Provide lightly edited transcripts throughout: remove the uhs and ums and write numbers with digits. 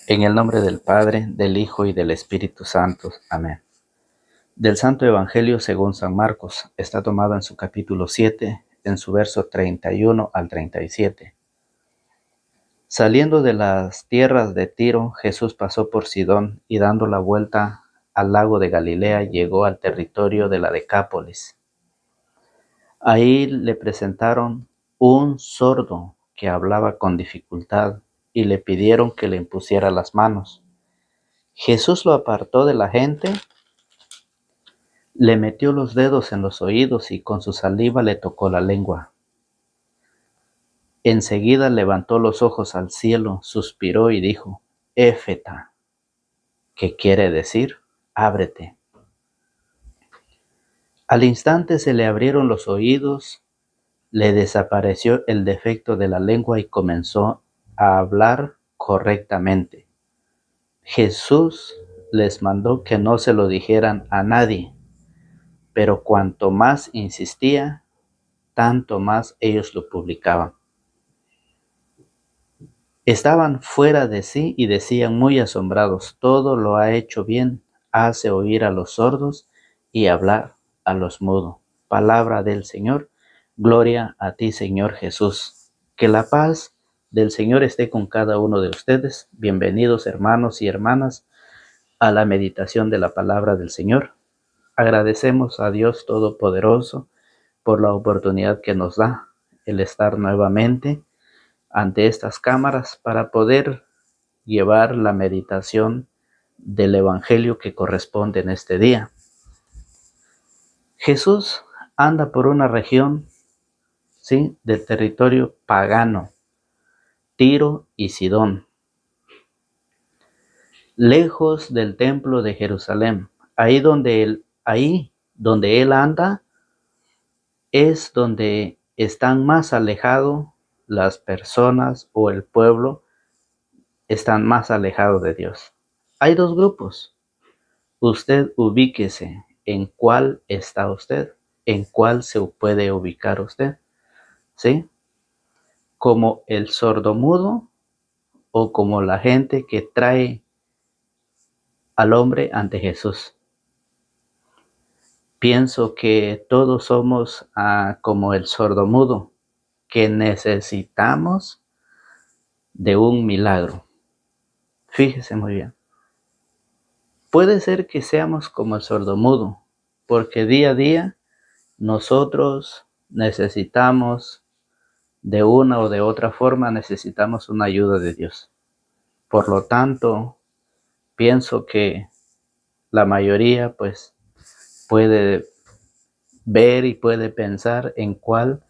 En el nombre del Padre, del Hijo y del Espíritu Santo. Amén. Del Santo Evangelio según San Marcos, está tomado en su capítulo 7, en su verso 31 al 37. Saliendo de las tierras de Tiro, Jesús pasó por Sidón y dando la vuelta al lago de Galilea, llegó al territorio de la Decápolis. Ahí le presentaron un sordo que hablaba con dificultad y le pidieron que le impusiera las manos. Jesús lo apartó de la gente, le metió los dedos en los oídos y con su saliva le tocó la lengua. Enseguida levantó los ojos al cielo, suspiró y dijo: Éfeta, que quiere decir ábrete. Al instante se le abrieron los oídos, le desapareció el defecto de la lengua y comenzó a hablar correctamente. Jesús les mandó que no se lo dijeran a nadie, pero cuanto más insistía, tanto más ellos lo publicaban. Estaban fuera de sí y decían muy asombrados: todo lo ha hecho bien, hace oír a los sordos y hablar a los mudos. Palabra del Señor. Gloria a ti, Señor Jesús. Que la paz del Señor esté con cada uno de ustedes. Bienvenidos, hermanos y hermanas, a la meditación de la palabra del Señor. Agradecemos a Dios Todopoderoso por la oportunidad que nos da el estar nuevamente ante estas cámaras para poder llevar la meditación del Evangelio que corresponde en este día. Jesús anda por una región, ¿sí?, del territorio pagano, Tiro y Sidón, lejos del templo de Jerusalén. Ahí donde él anda es donde están más alejados las personas, o el pueblo están más alejados de Dios. Hay dos grupos. Usted ubíquese en cuál está usted, en cuál se puede ubicar usted, ¿sí? Como el sordomudo o como la gente que trae al hombre ante Jesús. Pienso que todos somos como el sordomudo, que necesitamos de un milagro. Fíjese muy bien. Puede ser que seamos como el sordomudo, porque día a día nosotros necesitamos, de una o de otra forma, necesitamos una ayuda de Dios. Por lo tanto, pienso que la mayoría pues puede ver y puede pensar en cuál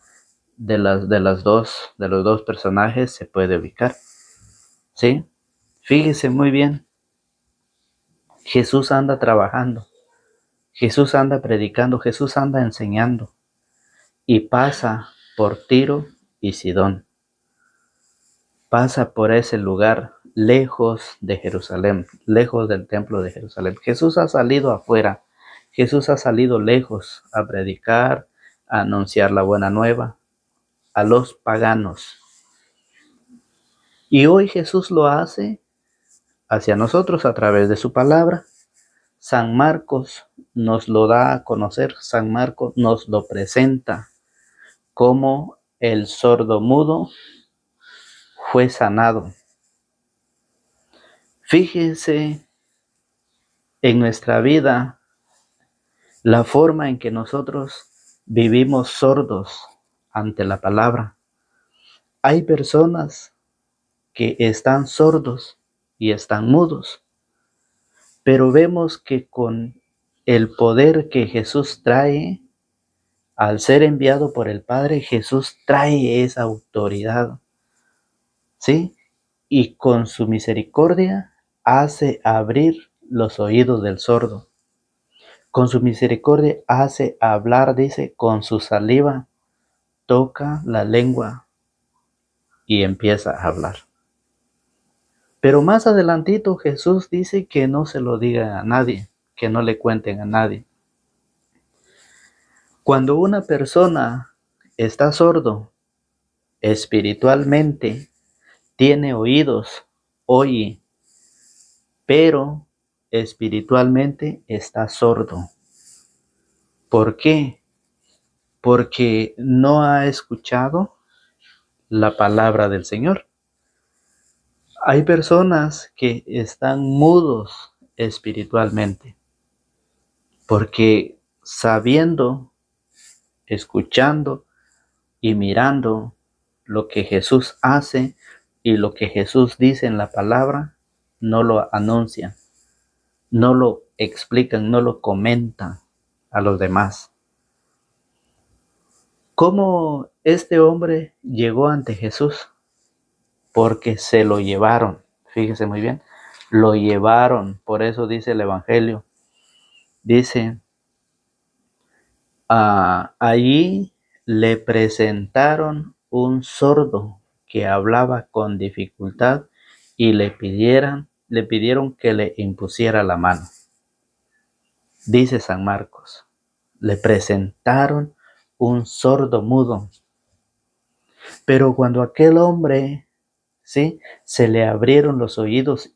de los dos personajes se puede ubicar. ¿Sí? Fíjese muy bien. Jesús anda trabajando, Jesús anda predicando, Jesús anda enseñando y pasa por Tiro y Sidón. Pasa por ese lugar lejos de Jerusalén, lejos del templo de Jerusalén. Jesús ha salido afuera, Jesús ha salido lejos a predicar, a anunciar la buena nueva a los paganos. Y hoy Jesús lo hace hacia nosotros a través de su palabra. San Marcos nos lo da a conocer, San Marcos nos lo presenta como el sordomudo fue sanado. Fíjese en nuestra vida la forma en que nosotros vivimos sordos ante la palabra. Hay personas que están sordos y están mudos, pero vemos que con el poder que Jesús trae, al ser enviado por el Padre, Jesús trae esa autoridad, ¿sí? Y con su misericordia hace abrir los oídos del sordo. Con su misericordia hace hablar, dice, con su saliva toca la lengua y empieza a hablar. Pero más adelantito Jesús dice que no se lo digan a nadie, que no le cuenten a nadie. Cuando una persona está sordo espiritualmente, tiene oídos, oye, pero espiritualmente está sordo. ¿Por qué? Porque no ha escuchado la palabra del Señor. Hay personas que están mudos espiritualmente, porque sabiendo, escuchando y mirando lo que Jesús hace y lo que Jesús dice en la palabra, no lo anuncian, no lo explican, no lo comentan a los demás. ¿Cómo este hombre llegó ante Jesús? Porque se lo llevaron. Fíjese muy bien, lo llevaron. Por eso dice el Evangelio. Dice, allí le presentaron un sordo que hablaba con dificultad y le pidieron que le impusiera la mano. Dice San Marcos, le presentaron un sordo mudo. Pero cuando aquel hombre, ¿sí?, se le abrieron los oídos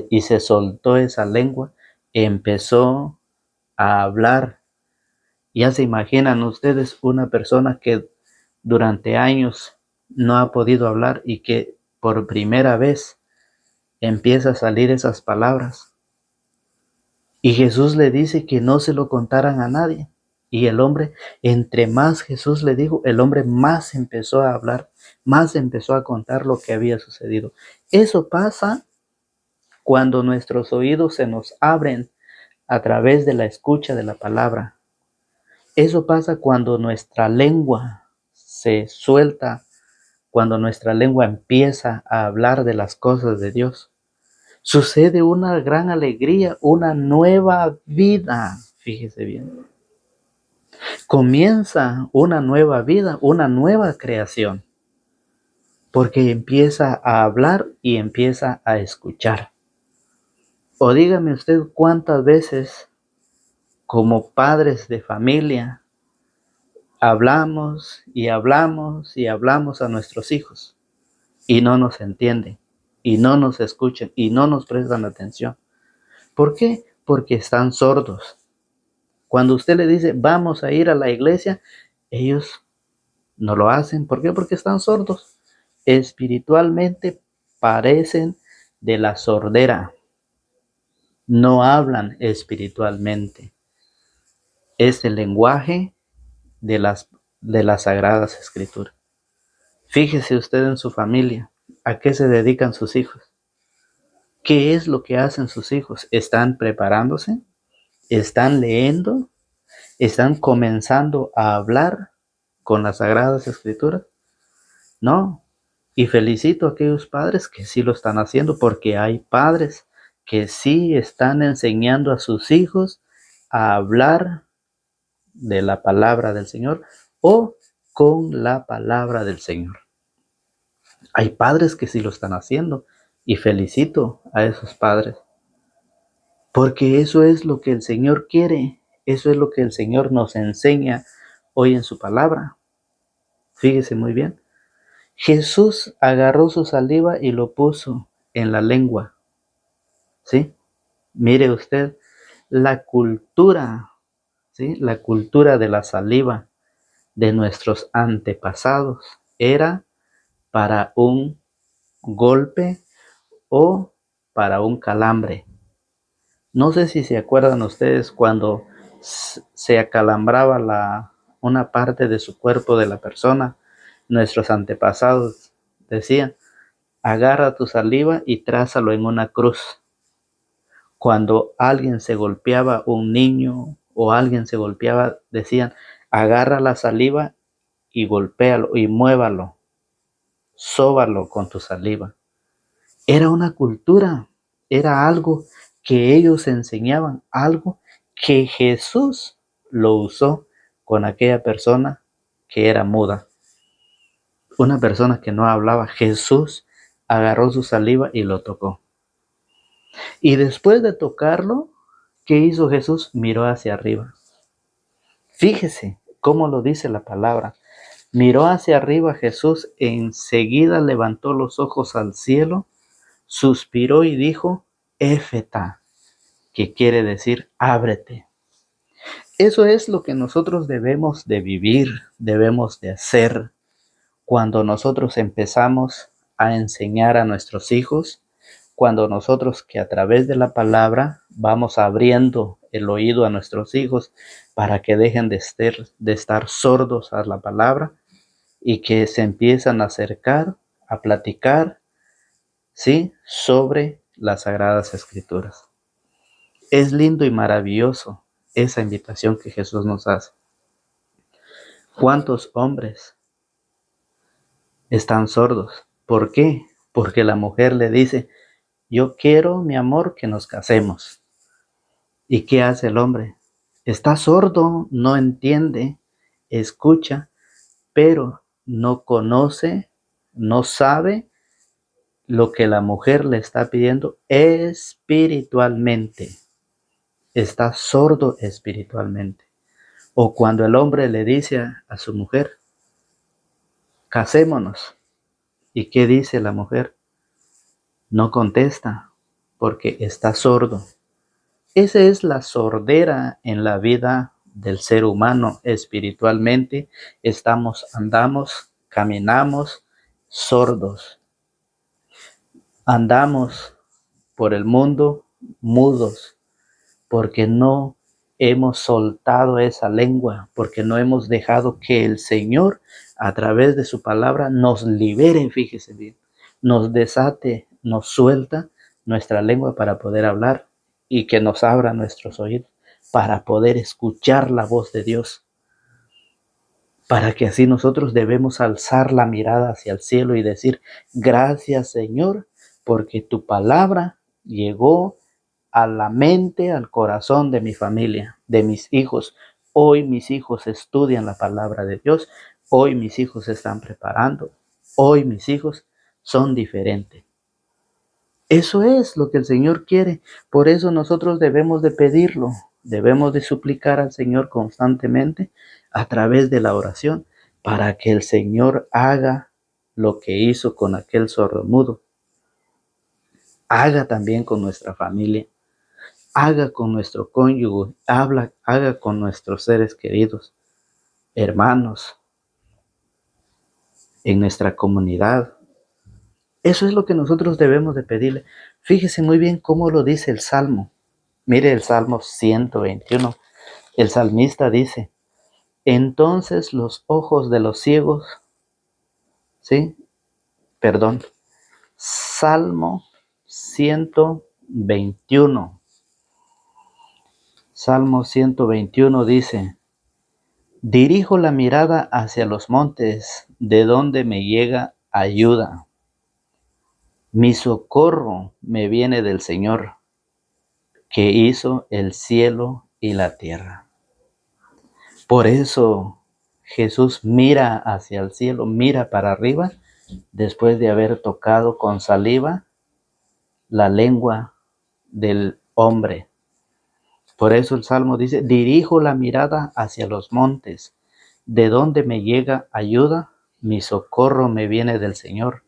y se soltó esa lengua, empezó a hablar. Ya se imaginan ustedes una persona que durante años no ha podido hablar y que por primera vez empieza a salir esas palabras. Y Jesús le dice que no se lo contaran a nadie. Y el hombre, entre más Jesús le dijo, el hombre más empezó a hablar, más empezó a contar lo que había sucedido. Eso pasa cuando nuestros oídos se nos abren a través de la escucha de la palabra. Eso pasa cuando nuestra lengua se suelta, cuando nuestra lengua empieza a hablar de las cosas de Dios. Sucede una gran alegría, una nueva vida. Fíjese bien. Comienza una nueva vida, una nueva creación, porque empieza a hablar y empieza a escuchar. O dígame usted cuántas veces como padres de familia hablamos y hablamos y hablamos a nuestros hijos y no nos entienden y no nos escuchan y no nos prestan atención. ¿Por qué? Porque están sordos. Cuando usted le dice vamos a ir a la iglesia, ellos no lo hacen. ¿Por qué? Porque están sordos. Espiritualmente parecen de la sordera. No hablan espiritualmente. Es el lenguaje de las Sagradas Escrituras. Fíjese usted en su familia. ¿A qué se dedican sus hijos? ¿Qué es lo que hacen sus hijos? ¿Están preparándose? ¿Están leyendo? ¿Están comenzando a hablar con las Sagradas Escrituras? No. Y felicito a aquellos padres que sí lo están haciendo, porque hay padres que sí están enseñando a sus hijos a hablar de la palabra del Señor o con la palabra del Señor. Hay padres que sí lo están haciendo y felicito a esos padres, porque eso es lo que el Señor quiere, eso es lo que el Señor nos enseña hoy en su palabra. Fíjese muy bien. Jesús agarró su saliva y lo puso en la lengua. ¿Sí? Mire usted, la cultura, ¿sí?, la cultura de la saliva de nuestros antepasados era para un golpe o para un calambre. No sé si se acuerdan ustedes cuando se acalambraba una parte de su cuerpo de la persona. Nuestros antepasados decían, agarra tu saliva y trázalo en una cruz. Cuando alguien se golpeaba, un niño o alguien se golpeaba, decían, agarra la saliva y golpéalo y muévalo, sóbalo con tu saliva. Era una cultura, era algo que ellos enseñaban, algo que Jesús lo usó con aquella persona que era muda. Una persona que no hablaba, Jesús agarró su saliva y lo tocó. Y después de tocarlo, ¿qué hizo Jesús? Miró hacia arriba. Fíjese cómo lo dice la palabra. Miró hacia arriba Jesús, enseguida levantó los ojos al cielo, suspiró y dijo, éfeta, que quiere decir ábrete. Eso es lo que nosotros debemos de vivir, debemos de hacer cuando nosotros empezamos a enseñar a nuestros hijos, cuando nosotros que a través de la palabra vamos abriendo el oído a nuestros hijos para que dejen de estar sordos a la palabra y que se empiezan a acercar, a platicar, ¿sí?, sobre las Sagradas Escrituras. Es lindo y maravilloso esa invitación que Jesús nos hace. ¿Cuántos hombres están sordos? ¿Por qué? Porque la mujer le dice, yo quiero, mi amor, que nos casemos. ¿Y qué hace el hombre? Está sordo, no entiende, escucha, pero no conoce, no sabe lo que la mujer le está pidiendo espiritualmente. Está sordo espiritualmente. O cuando el hombre le dice a su mujer, casémonos. ¿Y qué dice la mujer? No contesta porque está sordo. Esa es la sordera en la vida del ser humano espiritualmente. Andamos, caminamos sordos. Andamos por el mundo mudos porque no hemos soltado esa lengua, porque no hemos dejado que el Señor a través de su palabra nos libere, fíjese bien, nos desate, nos suelta nuestra lengua para poder hablar y que nos abra nuestros oídos para poder escuchar la voz de Dios, para que así nosotros debemos alzar la mirada hacia el cielo y decir, gracias Señor, porque tu palabra llegó a la mente, al corazón de mi familia, de mis hijos. Hoy mis hijos estudian la palabra de Dios, hoy mis hijos se están preparando, hoy mis hijos son diferentes. Eso es lo que el Señor quiere, por eso nosotros debemos de pedirlo, debemos de suplicar al Señor constantemente a través de la oración para que el Señor haga lo que hizo con aquel sordomudo, haga también con nuestra familia, haga con nuestro cónyuge, haga con nuestros seres queridos, hermanos, en nuestra comunidad. Eso es lo que nosotros debemos de pedirle. Fíjese muy bien cómo lo dice el Salmo. Mire el Salmo 121. El salmista dice, entonces los ojos de los ciegos, ¿sí? Perdón. Salmo 121. Salmo 121 dice, dirijo la mirada hacia los montes, de donde me llega ayuda. Mi socorro me viene del Señor, que hizo el cielo y la tierra. Por eso Jesús mira hacia el cielo, mira para arriba, después de haber tocado con saliva la lengua del hombre. Por eso el Salmo dice, dirijo la mirada hacia los montes, de donde me llega ayuda, mi socorro me viene del Señor,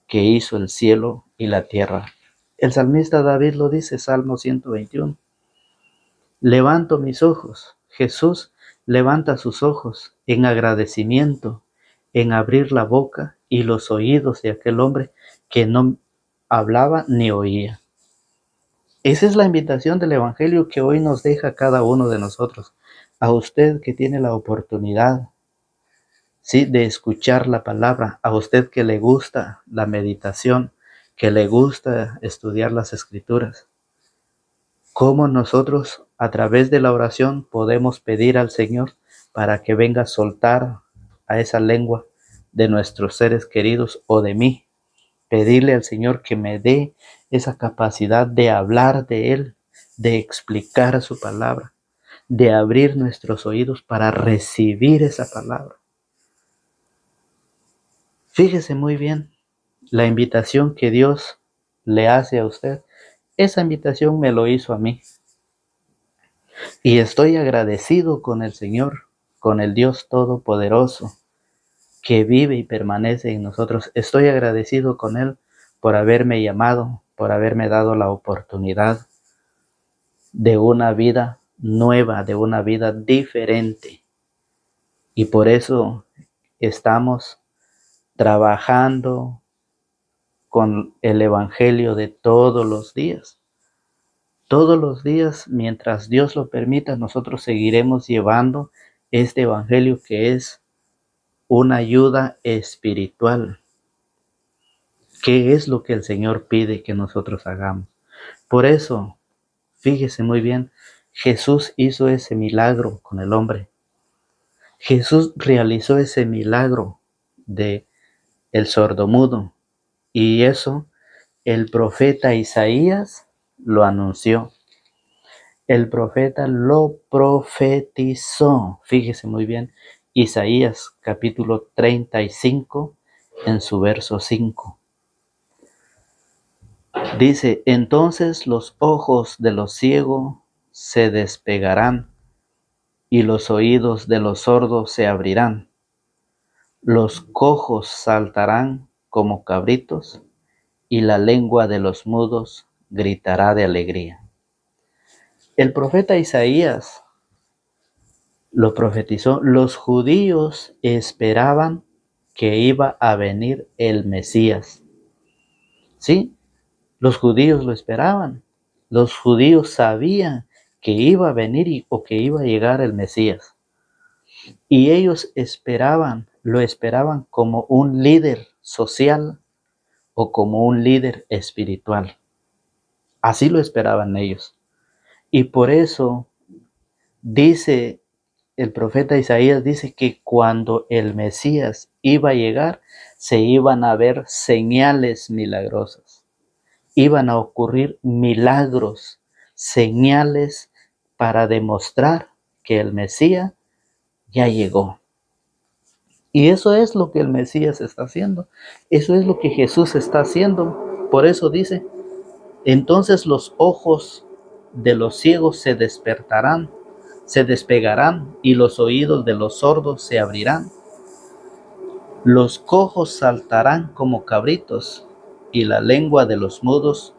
que hizo el cielo y la tierra. El salmista David lo dice, Salmo 121. Levanto mis ojos. Jesús levanta sus ojos en agradecimiento, en abrir la boca y los oídos de aquel hombre que no hablaba ni oía. Esa es la invitación del Evangelio que hoy nos deja cada uno de nosotros. A usted que tiene la oportunidad, sí, de escuchar la palabra, a usted que le gusta la meditación, que le gusta estudiar las Escrituras. ¿Cómo nosotros a través de la oración podemos pedir al Señor para que venga a soltar a esa lengua de nuestros seres queridos o de mí? Pedirle al Señor que me dé esa capacidad de hablar de Él, de explicar su palabra, de abrir nuestros oídos para recibir esa palabra. Fíjese muy bien la invitación que Dios le hace a usted. Esa invitación me lo hizo a mí. Y estoy agradecido con el Señor, con el Dios Todopoderoso, que vive y permanece en nosotros. Estoy agradecido con Él por haberme llamado, por haberme dado la oportunidad de una vida nueva, de una vida diferente. Y por eso estamos trabajando con el Evangelio de todos los días. Todos los días, mientras Dios lo permita, nosotros seguiremos llevando este Evangelio, que es una ayuda espiritual. ¿Qué es lo que el Señor pide que nosotros hagamos? Por eso, fíjese muy bien, Jesús hizo ese milagro con el hombre. Jesús realizó ese milagro de el sordomudo, y eso el profeta Isaías lo anunció. El profeta lo profetizó. Fíjese muy bien, Isaías capítulo 35 en su verso 5. Dice: entonces los ojos de los ciegos se despegarán y los oídos de los sordos se abrirán. Los cojos saltarán como cabritos y la lengua de los mudos gritará de alegría. El profeta Isaías lo profetizó. Los judíos esperaban que iba a venir el Mesías. Sí, los judíos lo esperaban. Los judíos sabían que iba a venir o que iba a llegar el Mesías. Y ellos lo esperaban como un líder social o como un líder espiritual. Así lo esperaban ellos. Y por eso dice el profeta Isaías, dice que cuando el Mesías iba a llegar, se iban a ver señales milagrosas. Iban a ocurrir milagros, señales para demostrar que el Mesías ya llegó. Y eso es lo que el Mesías está haciendo. Eso es lo que Jesús está haciendo. Por eso dice: entonces los ojos de los ciegos se despertarán, se despegarán, y los oídos de los sordos se abrirán. Los cojos saltarán como cabritos, y la lengua de los mudos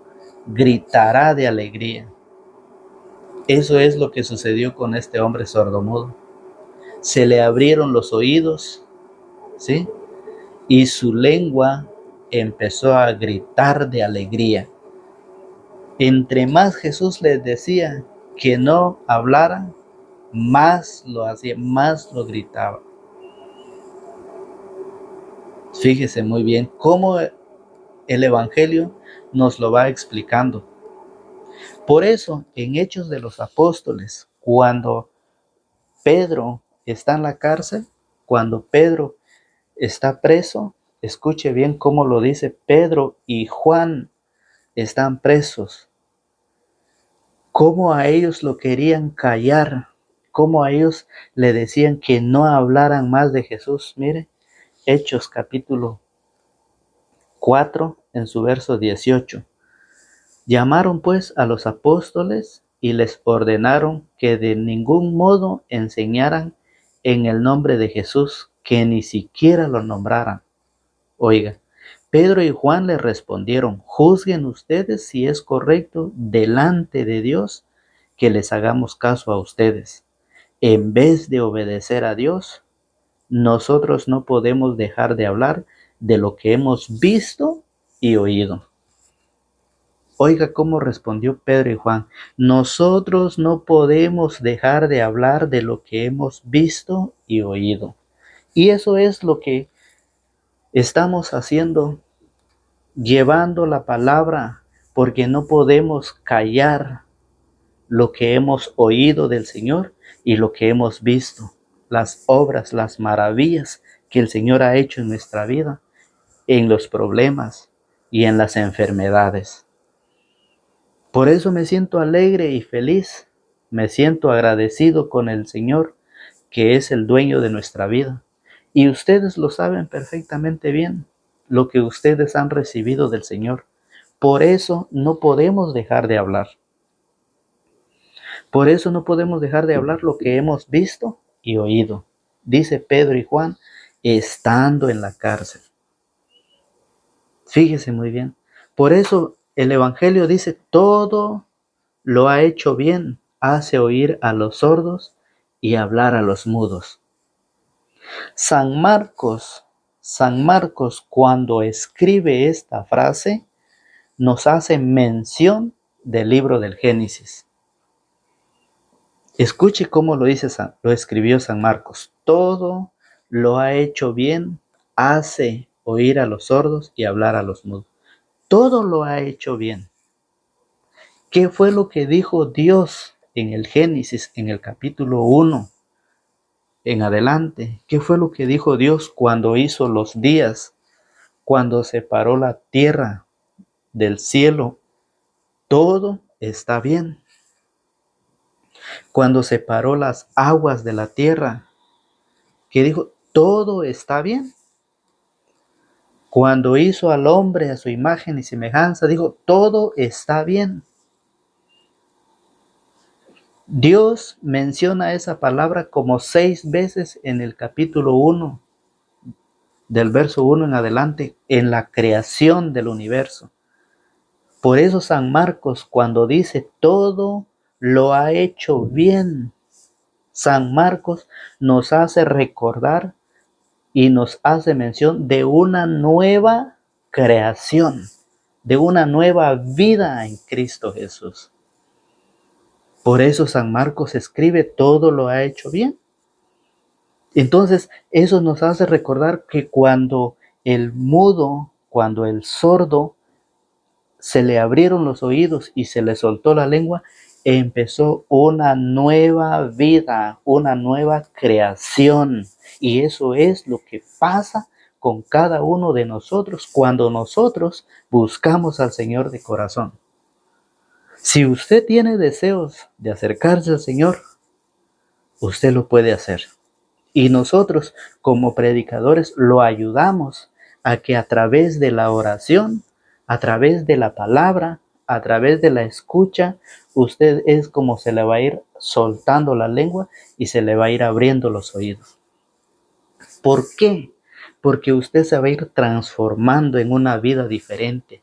gritará de alegría. Eso es lo que sucedió con este hombre sordomudo. Se le abrieron los oídos, ¿sí? Y su lengua empezó a gritar de alegría. Entre más Jesús les decía que no hablaran, más lo hacía, más lo gritaba. Fíjese muy bien cómo el Evangelio nos lo va explicando. Por eso, en Hechos de los Apóstoles, cuando Pedro está en la cárcel, cuando Pedro está preso, escuche bien cómo lo dice: Pedro y Juan están presos. Cómo a ellos lo querían callar, cómo a ellos le decían que no hablaran más de Jesús. Mire, Hechos capítulo 4 en su verso 18. Llamaron pues a los apóstoles y les ordenaron que de ningún modo enseñaran en el nombre de Jesús, que ni siquiera lo nombraran. Oiga, Pedro y Juan le respondieron: juzguen ustedes si es correcto delante de Dios que les hagamos caso a ustedes. En vez de obedecer a Dios, nosotros no podemos dejar de hablar de lo que hemos visto y oído. Oiga cómo respondió Pedro y Juan: nosotros no podemos dejar de hablar de lo que hemos visto y oído. Y eso es lo que estamos haciendo, llevando la palabra, porque no podemos callar lo que hemos oído del Señor y lo que hemos visto, las obras, las maravillas que el Señor ha hecho en nuestra vida, en los problemas y en las enfermedades. Por eso me siento alegre y feliz, me siento agradecido con el Señor, que es el dueño de nuestra vida. Y ustedes lo saben perfectamente bien, lo que ustedes han recibido del Señor. Por eso no podemos dejar de hablar. Por eso no podemos dejar de hablar lo que hemos visto y oído. Dice Pedro y Juan, estando en la cárcel. Fíjese muy bien. Por eso El Evangelio dice, todo lo ha hecho bien, hace oír a los sordos y hablar a los mudos. San Marcos, cuando escribe esta frase, nos hace mención del libro del Génesis. Escuche cómo lo escribió San Marcos. Todo lo ha hecho bien, hace oír a los sordos y hablar a los mudos. Todo lo ha hecho bien. ¿Qué fue lo que dijo Dios en el Génesis, en el capítulo 1 en adelante? ¿Qué fue lo que dijo Dios cuando hizo los días, cuando separó la tierra del cielo? Todo está bien. Cuando separó las aguas de la tierra, ¿qué dijo? Todo está bien. Cuando hizo al hombre a su imagen y semejanza, dijo, todo está bien. Dios menciona esa palabra como 6 veces en el capítulo 1, del verso 1 en adelante, en la creación del universo. Por eso San Marcos, cuando dice todo lo ha hecho bien, San Marcos nos hace recordar y nos hace mención de una nueva creación, de una nueva vida en Cristo Jesús. Por eso San Marcos escribe, todo lo ha hecho bien. Entonces, eso nos hace recordar que cuando el mudo, cuando el sordo, se le abrieron los oídos y se le soltó la lengua, empezó una nueva vida, una nueva creación. Y eso es lo que pasa con cada uno de nosotros cuando nosotros buscamos al Señor de corazón. Si usted tiene deseos de acercarse al Señor, usted lo puede hacer. Y nosotros, como predicadores, lo ayudamos a que a través de la oración, a través de la palabra, a través de la escucha, usted es como se le va a ir soltando la lengua y se le va a ir abriendo los oídos. ¿Por qué? Porque usted se va a ir transformando en una vida diferente.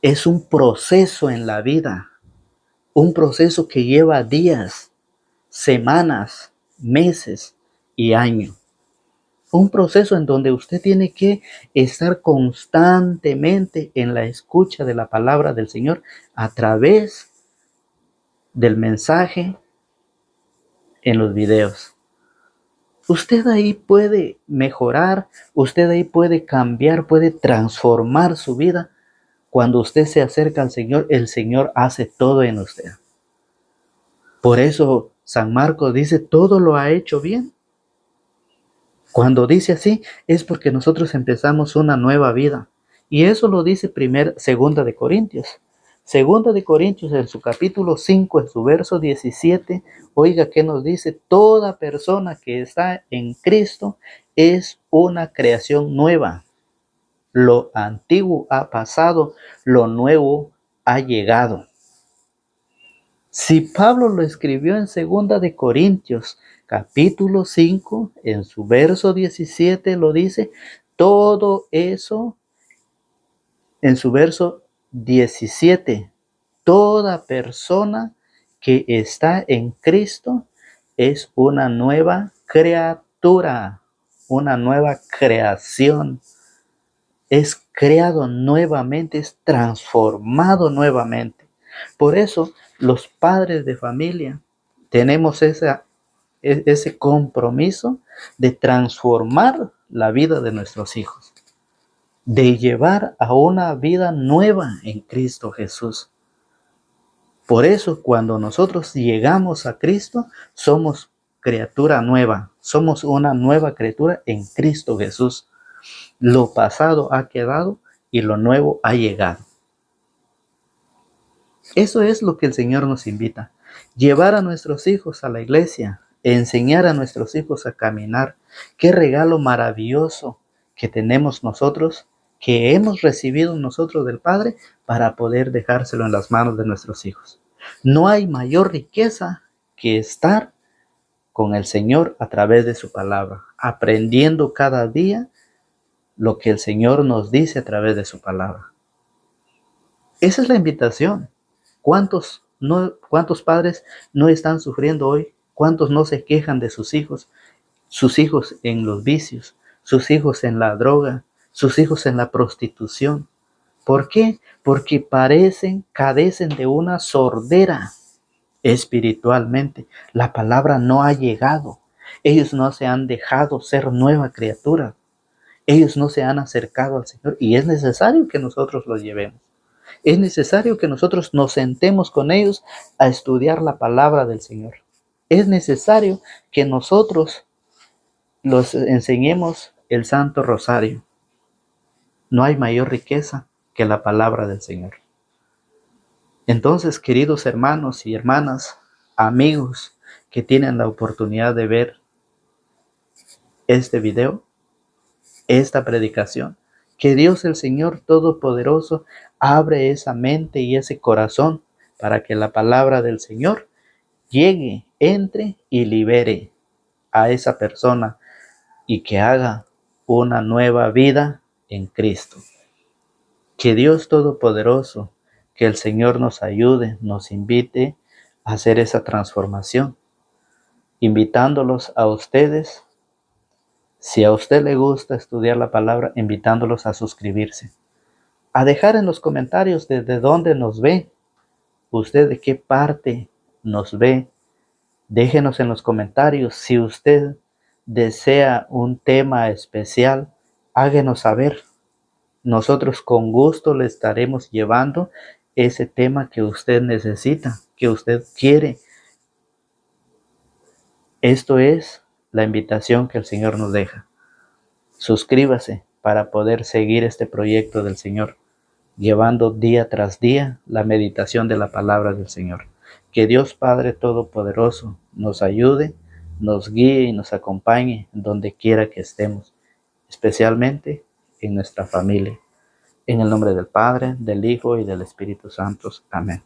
Es un proceso en la vida, un proceso que lleva días, semanas, meses y años. Un proceso en donde usted tiene que estar constantemente en la escucha de la palabra del Señor a través del mensaje en los videos. Usted ahí puede mejorar, usted ahí puede cambiar, puede transformar su vida. Cuando usted se acerca al Señor, el Señor hace todo en usted. Por eso San Marcos dice, todo lo ha hecho bien. Cuando dice así, es porque nosotros empezamos una nueva vida. Y eso lo dice segunda de Corintios. Segunda de Corintios en su capítulo 5, en su verso 17, oiga qué nos dice, toda persona que está en Cristo es una creación nueva. Lo antiguo ha pasado, lo nuevo ha llegado. Si Pablo lo escribió en segunda de Corintios, capítulo 5, en su verso 17 lo dice, todo eso, en su verso 17, toda persona que está en Cristo es una nueva criatura, una nueva creación. Es creado nuevamente, es transformado nuevamente. Por eso los padres de familia tenemos ese compromiso de transformar la vida de nuestros hijos, de llevar a una vida nueva en Cristo Jesús. Por eso cuando nosotros llegamos a Cristo, somos criatura nueva, somos una nueva criatura en Cristo Jesús. Lo pasado ha quedado y lo nuevo ha llegado. Eso es lo que el Señor nos invita. Llevar a nuestros hijos a la iglesia, enseñar a nuestros hijos a caminar. Qué regalo maravilloso que tenemos nosotros, que hemos recibido nosotros del Padre para poder dejárselo en las manos de nuestros hijos. No hay mayor riqueza que estar con el Señor a través de su palabra, aprendiendo cada día lo que el Señor nos dice a través de su palabra. Esa es la invitación. ¿Cuántos padres no están sufriendo hoy? ¿Cuántos no se quejan de sus hijos? Sus hijos en los vicios, sus hijos en la droga, sus hijos en la prostitución. ¿Por qué? Porque cadecen de una sordera espiritualmente. La palabra no ha llegado. Ellos no se han dejado ser nueva criatura. Ellos no se han acercado al Señor y es necesario que nosotros los llevemos. Es necesario que nosotros nos sentemos con ellos a estudiar la palabra del Señor. Es necesario que nosotros los enseñemos el Santo Rosario. No hay mayor riqueza que la palabra del Señor. Entonces, queridos hermanos y hermanas, amigos que tienen la oportunidad de ver este video, esta predicación, que Dios el Señor Todopoderoso abre esa mente y ese corazón para que la palabra del Señor llegue, entre y libere a esa persona y que haga una nueva vida en Cristo. Que Dios Todopoderoso, que el Señor nos ayude, nos invite a hacer esa transformación, invitándolos a ustedes. Si a usted le gusta estudiar la palabra, invitándolos a suscribirse, a dejar en los comentarios desde dónde nos ve, usted de qué parte nos ve. Déjenos en los comentarios si usted desea un tema especial, háganos saber. Nosotros con gusto le estaremos llevando ese tema que usted necesita, que usted quiere. Esto es la invitación que el Señor nos deja. Suscríbase para poder seguir este proyecto del Señor, llevando día tras día la meditación de la palabra del Señor. Que Dios Padre Todopoderoso nos ayude, nos guíe y nos acompañe donde quiera que estemos, especialmente en nuestra familia. En el nombre del Padre, del Hijo y del Espíritu Santo. Amén.